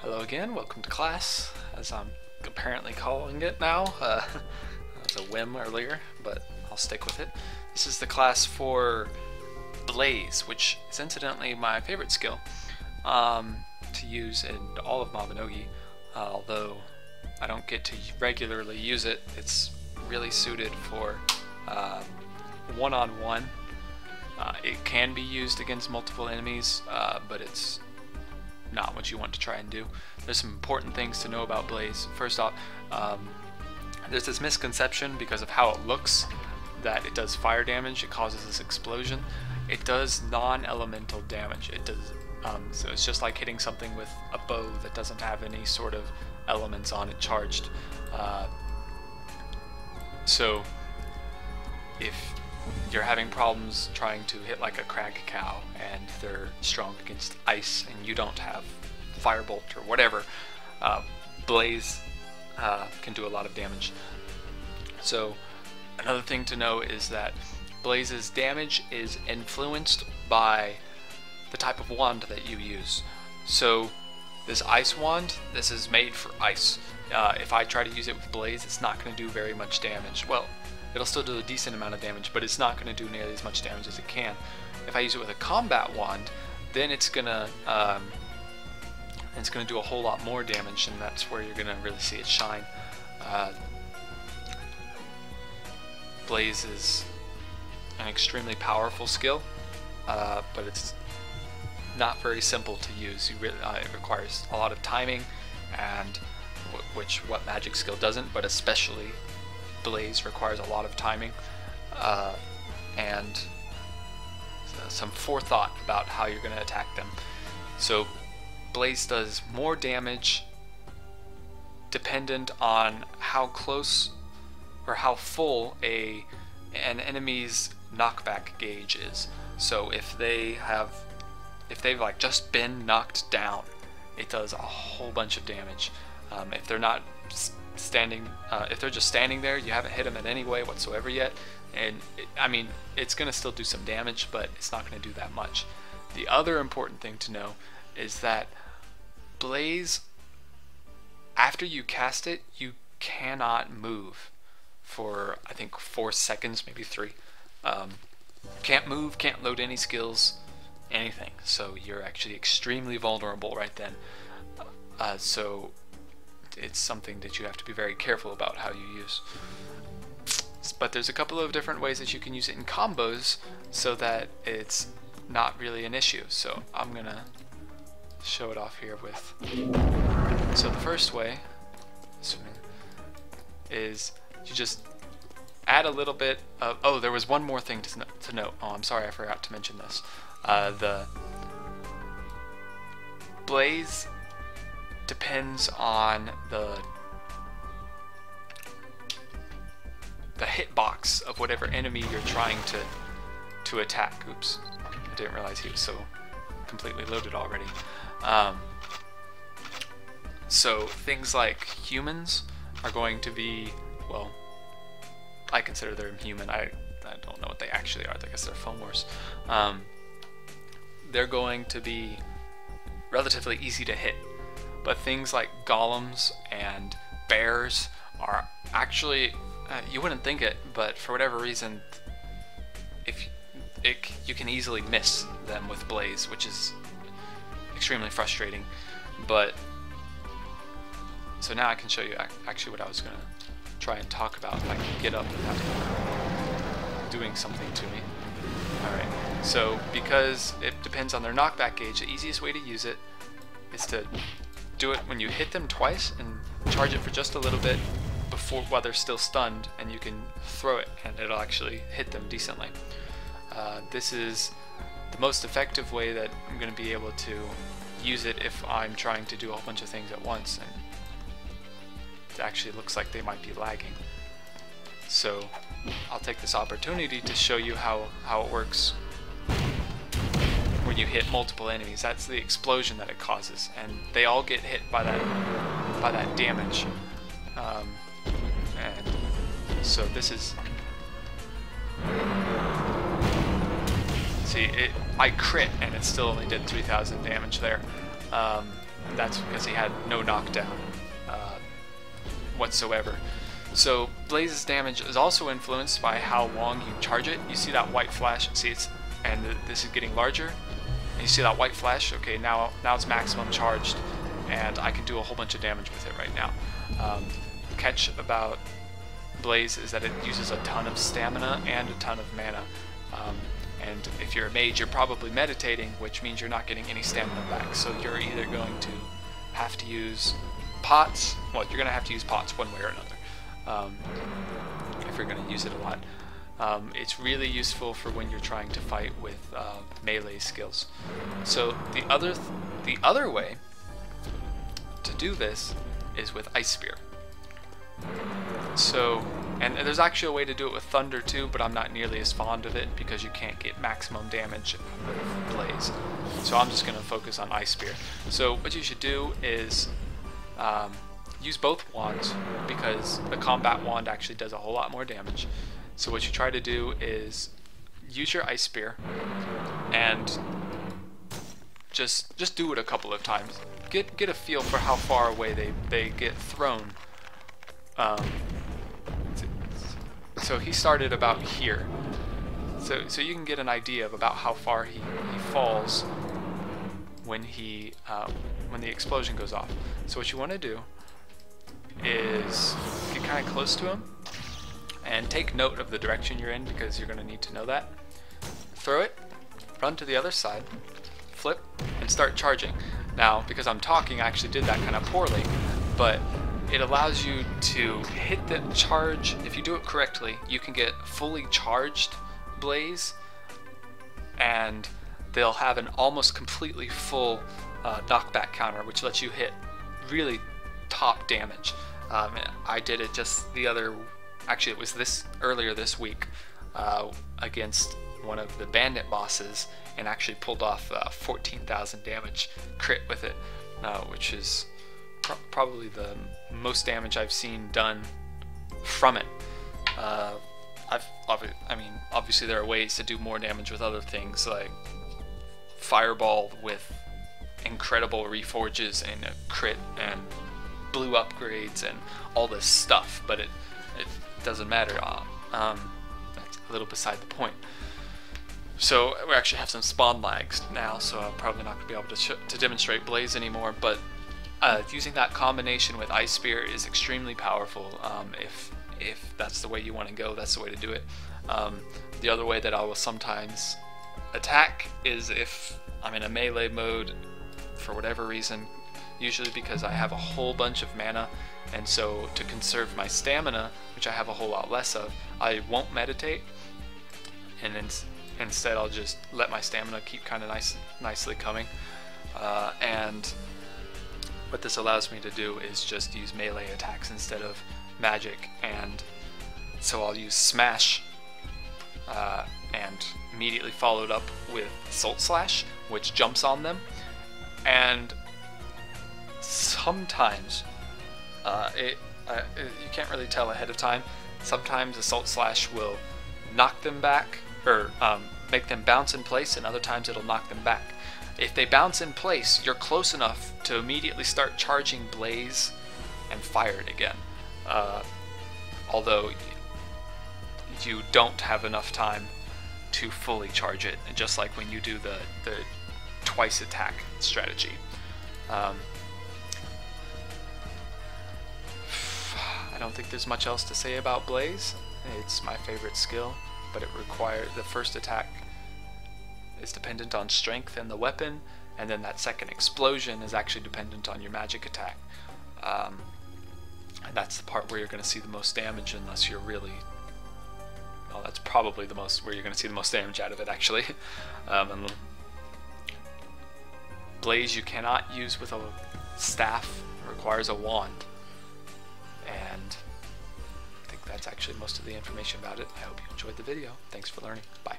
Hello again, welcome to class, as I'm apparently calling it now. That was a whim earlier, but I'll stick with it. This is the class for Blaze, which is incidentally my favorite skill to use in all of Mabinogi, although I don't get to regularly use it. It's really suited for one-on-one. It can be used against multiple enemies, but it's not what you want to try and do. There's some important things to know about Blaze. First off, there's this misconception because of how it looks that it does fire damage. It causes this explosion. It does non-elemental damage. It does so it's just like hitting something with a bow that doesn't have any sort of elements on it charged. So if you're having problems trying to hit like a crag cow and they're strong against ice and you don't have firebolt or whatever, Blaze can do a lot of damage. So another thing to know is that Blaze's damage is influenced by the type of wand that you use. So this ice wand, this is made for ice. If I try to use it with Blaze, it's not going to do very much damage. Well, it'll still do a decent amount of damage, but it's not going to do nearly as much damage as it can. If I use it with a combat wand, then it's gonna do a whole lot more damage, and that's where you're gonna really see it shine. Blaze is an extremely powerful skill, but it's not very simple to use. It requires a lot of timing, and what magic skill doesn't, but especially Blaze requires a lot of timing and some forethought about how you're going to attack them. So Blaze does more damage dependent on how close or how full an enemy's knockback gauge is. So if they've like just been knocked down, it does a whole bunch of damage. If they're not standing, if they're just standing there, you haven't hit them in any way whatsoever yet, and I mean, it's going to still do some damage, but it's not going to do that much. The other important thing to know is that Blaze, after you cast it, you cannot move for, I think, 4 seconds, maybe 3. Can't move, can't load any skills, anything. So you're actually extremely vulnerable right then. So it's something that you have to be very careful about how you use. But there's a couple of different ways that you can use it in combos so that it's not really an issue. So I'm gonna show it off here with. So the first way is you just add a little bit of. Oh, there was one more thing to note. Oh, I'm sorry, I forgot to mention this. The Blaze depends on the hitbox of whatever enemy you're trying to attack. Oops, I didn't realize he was so completely loaded already. So things like humans are going to be, well, I consider them human. I don't know what they actually are. I guess they're foam wars. They're going to be relatively easy to hit. But things like golems and bears are actually, you wouldn't think it, but for whatever reason, you can easily miss them with Blaze, which is extremely frustrating. But so now I can show you actually what I was going to try and talk about. If I can get up without doing something to me. Alright, so because it depends on their knockback gauge, the easiest way to use it is to do it when you hit them twice and charge it for just a little bit while they're still stunned, and you can throw it and it'll actually hit them decently. This is the most effective way that I'm going to be able to use it if I'm trying to do a whole bunch of things at once and it actually looks like they might be lagging. So I'll take this opportunity to show you how it works when you hit multiple enemies. That's the explosion that it causes, and they all get hit by that damage. And so this is, see, I crit and it still only did 3,000 damage there. that's because he had no knockdown whatsoever. So Blaze's damage is also influenced by how long you charge it. You see that white flash, see and this is getting larger, and you see that white flash. Okay, now it's maximum charged, and I can do a whole bunch of damage with it right now. The catch about Blaze is that it uses a ton of stamina and a ton of mana, and if you're a mage, you're probably meditating, which means you're not getting any stamina back, so you're either going to have to use pots. Well, you're going to have to use pots one way or another if you're going to use it a lot. It's really useful for when you're trying to fight with melee skills. So the other way to do this is with Ice Spear. So, and there's actually a way to do it with Thunder too, but I'm not nearly as fond of it because you can't get maximum damage with Blaze. So I'm just going to focus on Ice Spear. So what you should do is use both wands, because the combat wand actually does a whole lot more damage. So what you try to do is use your Ice Spear and just do it a couple of times. Get a feel for how far away they get thrown. So he started about here. So you can get an idea of about how far he falls when the explosion goes off. So what you want to do is get kind of close to him and take note of the direction you're in, because you're going to need to know that. Throw it, run to the other side, flip, and start charging. Now, because I'm talking, I actually did that kind of poorly, but it allows you to hit the charge. If you do it correctly, you can get fully charged Blaze, and they'll have an almost completely full knockback counter, which lets you hit really top damage. I did it just actually it was earlier this week against one of the bandit bosses, and actually pulled off 14,000 damage crit with it, which is probably the most damage I've seen done from it. Obviously there are ways to do more damage with other things, like Fireball with incredible reforges and a crit and blue upgrades and all this stuff, but it doesn't matter. That's a little beside the point. So we actually have some spawn lags now, so I'm probably not going to be able to demonstrate Blaze anymore, but using that combination with Ice Spear is extremely powerful. If that's the way you want to go, that's the way to do it. The other way that I will sometimes attack is if I'm in a melee mode for whatever reason, usually because I have a whole bunch of mana, and so to conserve my stamina, which I have a whole lot less of, I won't meditate, and instead I'll just let my stamina keep kind of nicely coming. And what this allows me to do is just use melee attacks instead of magic, and so I'll use Smash and immediately followed up with Salt Slash, which jumps on them, and sometimes you can't really tell ahead of time. Sometimes Assault Slash will knock them back, or make them bounce in place, and other times it'll knock them back. If they bounce in place, you're close enough to immediately start charging Blaze and fire it again. Although you don't have enough time to fully charge it, just like when you do the twice attack strategy. I don't think there's much else to say about Blaze. It's my favorite skill, but it requires the first attack is dependent on strength and the weapon, and then that second explosion is actually dependent on your magic attack. And that's the part where you're going to see the most damage, unless you're really... Well, that's probably the most where you're going to see the most damage out of it, actually. And Blaze you cannot use with a staff. It requires a wand. And I think that's actually most of the information about it. I hope you enjoyed the video. Thanks for learning. Bye.